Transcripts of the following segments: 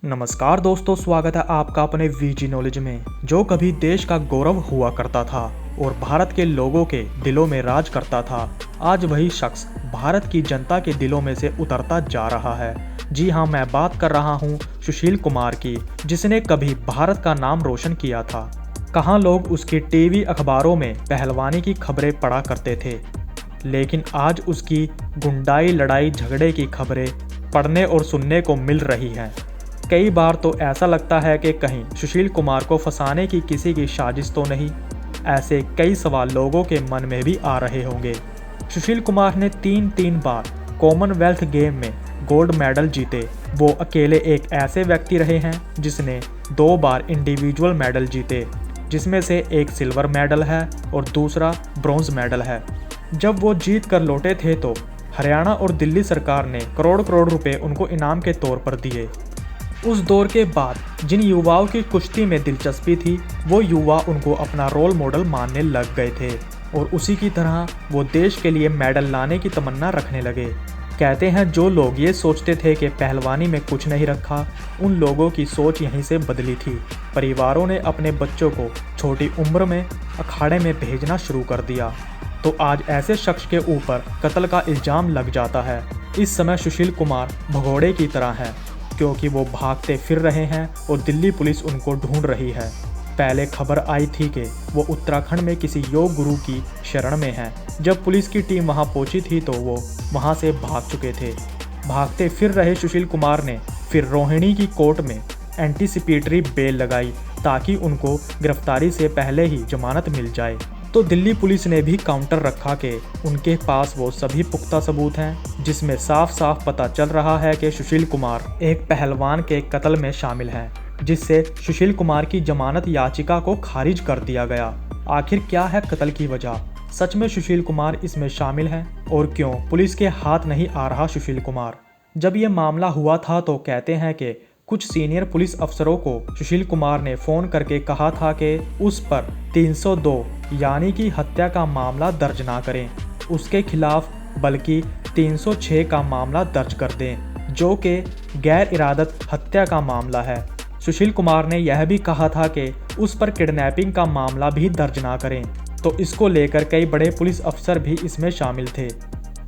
नमस्कार दोस्तों, स्वागत है आपका अपने वीजी नॉलेज में। जो कभी देश का गौरव हुआ करता था और भारत के लोगों के दिलों में राज करता था, आज वही शख्स भारत की जनता के दिलों में से उतरता जा रहा है। जी हाँ, मैं बात कर रहा हूँ सुशील कुमार की, जिसने कभी भारत का नाम रोशन किया था। कहाँ लोग उसकी टीवी अखबारों में पहलवानी की खबरें पढ़ा करते थे, लेकिन आज उसकी गुंडाई लड़ाई झगड़े की खबरें पढ़ने और सुनने को मिल रही हैं। कई बार तो ऐसा लगता है कि कहीं सुशील कुमार को फंसाने की किसी की साजिश तो नहीं। ऐसे कई सवाल लोगों के मन में भी आ रहे होंगे। सुशील कुमार ने तीन बार कॉमनवेल्थ गेम में गोल्ड मेडल जीते। वो अकेले एक ऐसे व्यक्ति रहे हैं जिसने 2 बार इंडिविजुअल मेडल जीते, जिसमें से एक सिल्वर मेडल है और दूसरा ब्रॉन्ज मेडल है। जब वो जीत कर लौटे थे तो हरियाणा और दिल्ली सरकार ने करोड़ रुपए उनको इनाम के तौर पर दिए। उस दौर के बाद जिन युवाओं की कुश्ती में दिलचस्पी थी, वो युवा उनको अपना रोल मॉडल मानने लग गए थे और उसी की तरह वो देश के लिए मेडल लाने की तमन्ना रखने लगे। कहते हैं, जो लोग ये सोचते थे कि पहलवानी में कुछ नहीं रखा, उन लोगों की सोच यहीं से बदली थी। परिवारों ने अपने बच्चों को छोटी उम्र में अखाड़े में भेजना शुरू कर दिया, तो आज ऐसे शख्स के ऊपर कत्ल का इल्ज़ाम लग जाता है। इस समय सुशील कुमार भगोड़े की तरह है, क्योंकि वो भागते फिर रहे हैं और दिल्ली पुलिस उनको ढूंढ रही है। पहले खबर आई थी कि वो उत्तराखंड में किसी योग गुरु की शरण में हैं। जब पुलिस की टीम वहां पहुंची थी तो वो वहां से भाग चुके थे। भागते फिर रहे सुशील कुमार ने फिर रोहिणी की कोर्ट में एंटीसिपेटरी बेल लगाई, ताकि उनको गिरफ्तारी से पहले ही जमानत मिल जाए। तो दिल्ली पुलिस ने भी काउंटर रखा कि उनके पास वो सभी पुख्ता सबूत हैं, जिसमें साफ पता चल रहा है कि सुशील कुमार एक पहलवान के कत्ल में शामिल हैं, जिससे सुशील कुमार की जमानत याचिका को खारिज कर दिया गया। आखिर क्या है कत्ल की वजह? सच में सुशील कुमार इसमें शामिल हैं और क्यों पुलिस के हाथ नहीं आ रहा सुशील कुमार? जब ये मामला हुआ था तो कहते हैं कि कुछ सीनियर पुलिस अफसरों को सुशील कुमार ने फ़ोन करके कहा था कि उस पर 302 यानी कि हत्या का मामला दर्ज ना करें, उसके खिलाफ बल्कि 306 का मामला दर्ज कर दें, जो कि गैर इरादत हत्या का मामला है। सुशील कुमार ने यह भी कहा था कि उस पर किडनैपिंग का मामला भी दर्ज ना करें। तो इसको लेकर कई बड़े पुलिस अफसर भी इसमें शामिल थे।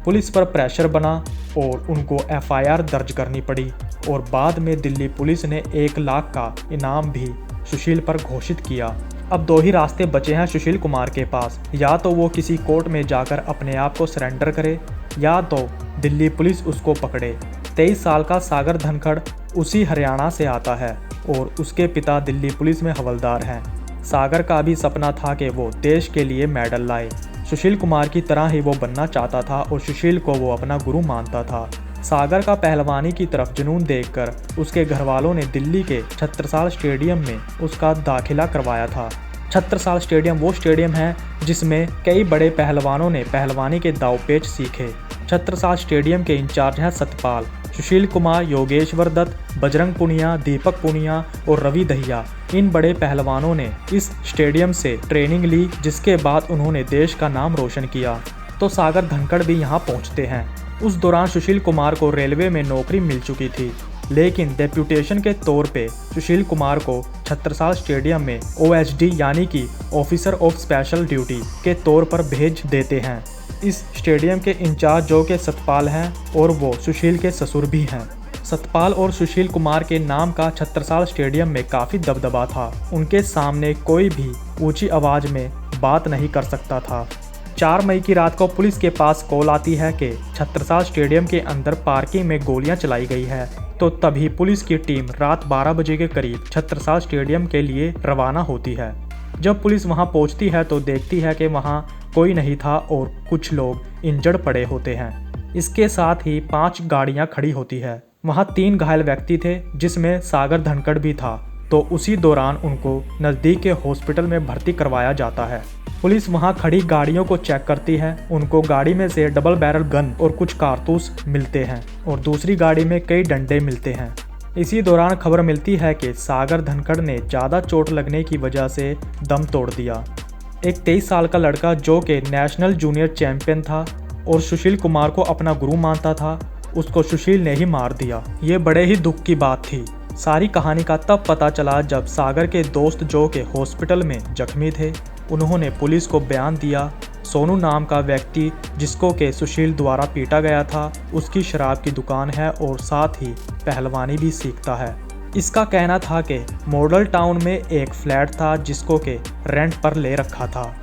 पुलिस पर प्रेशर बना और उनको एफआईआर दर्ज करनी पड़ी और बाद में दिल्ली पुलिस ने 1 लाख का इनाम भी सुशील पर घोषित किया। अब 2 ही रास्ते बचे हैं सुशील कुमार के पास, या तो वो किसी कोर्ट में जाकर अपने आप को सरेंडर करे, या तो दिल्ली पुलिस उसको पकड़े। 23 साल का सागर धनखड़ उसी हरियाणा से आता है और उसके पिता दिल्ली पुलिस में हवलदार हैं। सागर का भी सपना था कि वो देश के लिए मेडल लाए। सुशील कुमार की तरह ही वो बनना चाहता था और सुशील को वो अपना गुरु मानता था। सागर का पहलवानी की तरफ जुनून देखकर उसके घरवालों ने दिल्ली के छत्रसाल स्टेडियम में उसका दाखिला करवाया था। छत्रसाल स्टेडियम वो स्टेडियम है जिसमें कई बड़े पहलवानों ने पहलवानी के दांवपेच सीखे। छत्रसाल स्टेडियम के इंचार्ज हैं सतपाल। सुशील कुमार, योगेश्वर दत्त, बजरंग पुनिया, दीपक पुनिया और रवि दहिया, इन बड़े पहलवानों ने इस स्टेडियम से ट्रेनिंग ली, जिसके बाद उन्होंने देश का नाम रोशन किया। तो सागर धनखड़ भी यहाँ पहुँचते हैं। उस दौरान सुशील कुमार को रेलवे में नौकरी मिल चुकी थी, लेकिन डेप्यूटेशन के तौर पे सुशील कुमार को छत्रसाल स्टेडियम में OSD यानी कि ऑफिसर ऑफ स्पेशल ड्यूटी के तौर पर भेज देते हैं। इस स्टेडियम के इंचार्ज जो के सतपाल हैं और वो सुशील के ससुर भी हैं। सतपाल और सुशील कुमार के नाम का छत्रसाल स्टेडियम में काफ़ी दबदबा था। उनके सामने कोई भी ऊंची आवाज़ में बात नहीं कर सकता था। 4 मई की रात को पुलिस के पास कॉल आती है कि छत्रसाल स्टेडियम के अंदर पार्किंग में गोलियां चलाई गई है। तो तभी पुलिस की टीम रात 12 बजे के करीब छत्रसाल स्टेडियम के लिए रवाना होती है। जब पुलिस वहां पहुंचती है तो देखती है कि वहां कोई नहीं था और कुछ लोग इंजर्ड पड़े होते हैं। इसके साथ ही 5 गाड़ियां खड़ी होती है। वहां 3 घायल व्यक्ति थे, जिसमें सागर धनखड़ भी था। तो उसी दौरान उनको नज़दीक के हॉस्पिटल में भर्ती करवाया जाता है। पुलिस वहां खड़ी गाड़ियों को चेक करती है। उनको गाड़ी में से डबल बैरल गन और कुछ कारतूस मिलते हैं और दूसरी गाड़ी में कई डंडे मिलते हैं। इसी दौरान खबर मिलती है कि सागर धनखड़ ने ज़्यादा चोट लगने की वजह से दम तोड़ दिया। एक 23 साल का लड़का जो कि नेशनल जूनियर चैंपियन था और सुशील कुमार को अपना गुरु मानता था, उसको सुशील ने ही मार दिया। ये बड़े ही दुख की बात थी। सारी कहानी का तब पता चला जब सागर के दोस्त जो के हॉस्पिटल में जख्मी थे, उन्होंने पुलिस को बयान दिया। सोनू नाम का व्यक्ति जिसको के सुशील द्वारा पीटा गया था, उसकी शराब की दुकान है और साथ ही पहलवानी भी सीखता है। इसका कहना था कि मॉडल टाउन में एक फ्लैट था जिसको के रेंट पर ले रखा था।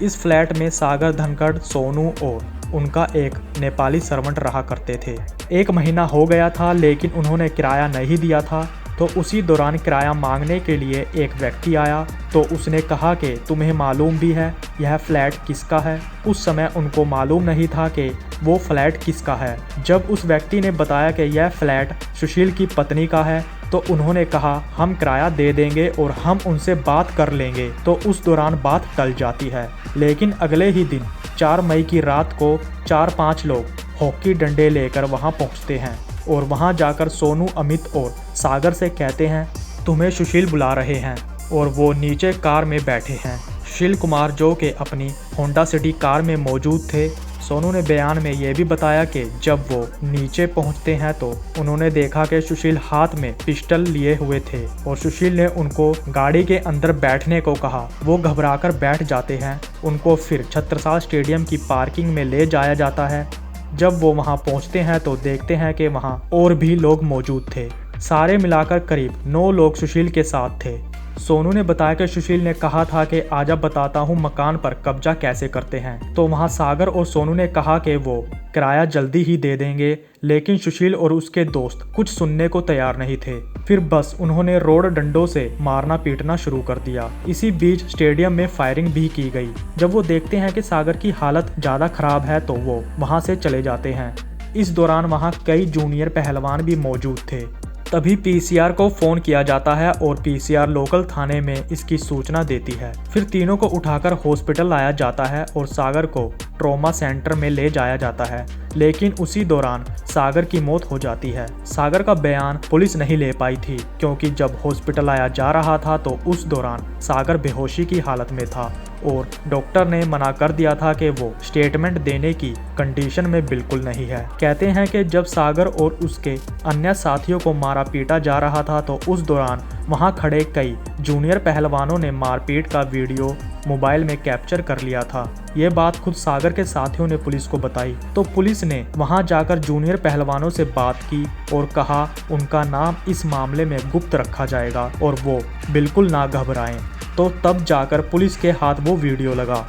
इस फ्लैट में सागर धनखड़, सोनू और उनका एक नेपाली सर्वेंट रहा करते थे। 1 महीना हो गया था लेकिन उन्होंने किराया नहीं दिया था, तो उसी दौरान किराया मांगने के लिए एक व्यक्ति आया। तो उसने कहा कि तुम्हें मालूम भी है यह फ्लैट किसका है। उस समय उनको मालूम नहीं था कि वो फ्लैट किसका है। जब उस व्यक्ति ने बताया कि यह फ्लैट सुशील की पत्नी का है, तो उन्होंने कहा हम किराया दे देंगे और हम उनसे बात कर लेंगे। तो उस दौरान बात टल जाती है। लेकिन अगले ही दिन 4 मई की रात को 4-5 लोग हॉकी डंडे लेकर वहां पहुंचते हैं और वहां जाकर सोनू, अमित और सागर से कहते हैं तुम्हें सुशील बुला रहे हैं, और वो नीचे कार में बैठे हैं। सुशील कुमार जो के अपनी होंडा सिटी कार में मौजूद थे। सोनू ने बयान में ये भी बताया कि जब वो नीचे पहुंचते हैं तो उन्होंने देखा कि सुशील हाथ में पिस्टल लिए हुए थे और सुशील ने उनको गाड़ी के अंदर बैठने को कहा। वो घबराकर बैठ जाते हैं। उनको फिर छत्रसाल स्टेडियम की पार्किंग में ले जाया जाता है। जब वो वहां पहुंचते हैं तो देखते हैं कि वहां और भी लोग मौजूद थे। सारे मिलाकर करीब 9 लोग सुशील के साथ थे। सोनू ने बताया कि सुशील ने कहा था कि आजा बताता हूँ मकान पर कब्जा कैसे करते हैं। तो वहाँ सागर और सोनू ने कहा कि वो किराया जल्दी ही दे देंगे, लेकिन सुशील और उसके दोस्त कुछ सुनने को तैयार नहीं थे। फिर बस उन्होंने रोड डंडों से मारना पीटना शुरू कर दिया। इसी बीच स्टेडियम में फायरिंग भी की गई। जब वो देखते हैं कि सागर की हालत ज़्यादा खराब है तो वो वहाँ से चले जाते हैं। इस दौरान वहाँ कई जूनियर पहलवान भी मौजूद थे। तभी पीसीआर को फोन किया जाता है और पीसीआर लोकल थाने में इसकी सूचना देती है। फिर तीनों को उठाकर हॉस्पिटल लाया जाता है और सागर को ट्रॉमा सेंटर में ले जाया जाता है, लेकिन उसी दौरान सागर की मौत हो जाती है। सागर का बयान पुलिस नहीं ले पाई थी क्योंकि जब हॉस्पिटल लाया जा रहा था तो उस दौरान सागर बेहोशी की हालत में था और डॉक्टर ने मना कर दिया था कि वो स्टेटमेंट देने की कंडीशन में बिल्कुल नहीं है। कहते हैं कि जब सागर और उसके अन्य साथियों को मारा पीटा जा रहा था तो उस दौरान वहां खड़े कई जूनियर पहलवानों ने मारपीट का वीडियो मोबाइल में कैप्चर कर लिया था। ये बात खुद सागर के साथियों ने पुलिस को बताई। तो पुलिस ने वहां जाकर जूनियर पहलवानों से बात की और कहा उनका नाम इस मामले में गुप्त रखा जाएगा और वो बिल्कुल ना घबराएं। तो तब जाकर पुलिस के हाथ वो वीडियो लगा।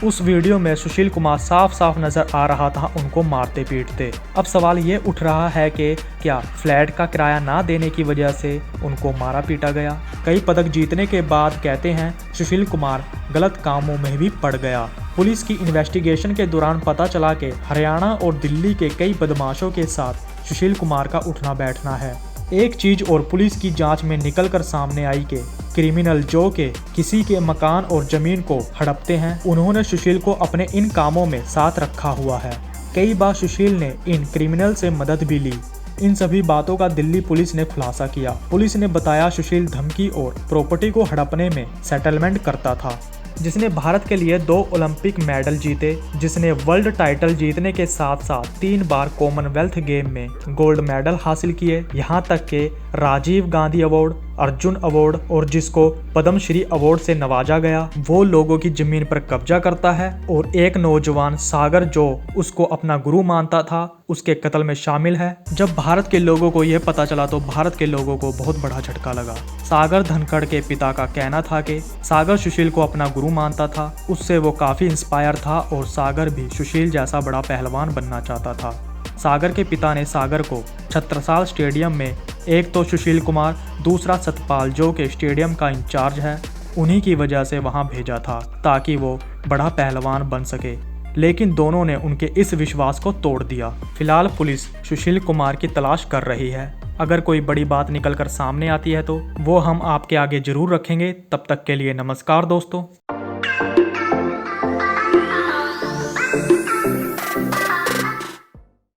उस वीडियो में सुशील कुमार साफ साफ नजर आ रहा था उनको मारते पीटते। अब सवाल ये उठ रहा है कि क्या फ्लैट का किराया ना देने की वजह से उनको मारा पीटा गया। कई पदक जीतने के बाद कहते हैं सुशील कुमार गलत कामों में भी पड़ गया। पुलिस की इन्वेस्टिगेशन के दौरान पता चला कि हरियाणा और दिल्ली के कई बदमाशों के साथ सुशील कुमार का उठना बैठना है। एक चीज और पुलिस की जांच में निकल कर सामने आई कि क्रिमिनल जो के किसी के मकान और जमीन को हड़पते हैं, उन्होंने सुशील को अपने इन कामों में साथ रखा हुआ है। कई बार सुशील ने इन क्रिमिनल से मदद भी ली। इन सभी बातों का दिल्ली पुलिस ने खुलासा किया। पुलिस ने बताया सुशील धमकी और प्रॉपर्टी को हड़पने में सेटलमेंट करता था, जिसने भारत के लिए 2 ओलंपिक मेडल जीते, जिसने वर्ल्ड टाइटल जीतने के साथ साथ 3 बार कॉमनवेल्थ गेम में गोल्ड मेडल हासिल किए, यहाँ तक के राजीव गांधी अवार्ड, अर्जुन अवार्ड और जिसको पद्मश्री अवार्ड से नवाजा गया, वो लोगों की जमीन पर कब्जा करता है। और एक नौजवान सागर जो उसको अपना गुरु मानता था, उसके कत्ल में शामिल है। जब भारत के लोगों को यह पता चला तो भारत के लोगों को बहुत बड़ा झटका लगा। सागर धनखड़ के पिता का कहना था कि सागर सुशील को अपना गुरु मानता था, उससे वो काफी इंस्पायर था और सागर भी सुशील जैसा बड़ा पहलवान बनना चाहता था। सागर के पिता ने सागर को छत्रसाल स्टेडियम में, एक तो सुशील कुमार, दूसरा सतपाल जो के स्टेडियम का इंचार्ज है, उन्हीं की वजह से वहां भेजा था ताकि वो बड़ा पहलवान बन सके। लेकिन दोनों ने उनके इस विश्वास को तोड़ दिया। फिलहाल पुलिस सुशील कुमार की तलाश कर रही है। अगर कोई बड़ी बात निकल कर सामने आती है तो वो हम आपके आगे जरूर रखेंगे। तब तक के लिए नमस्कार दोस्तों।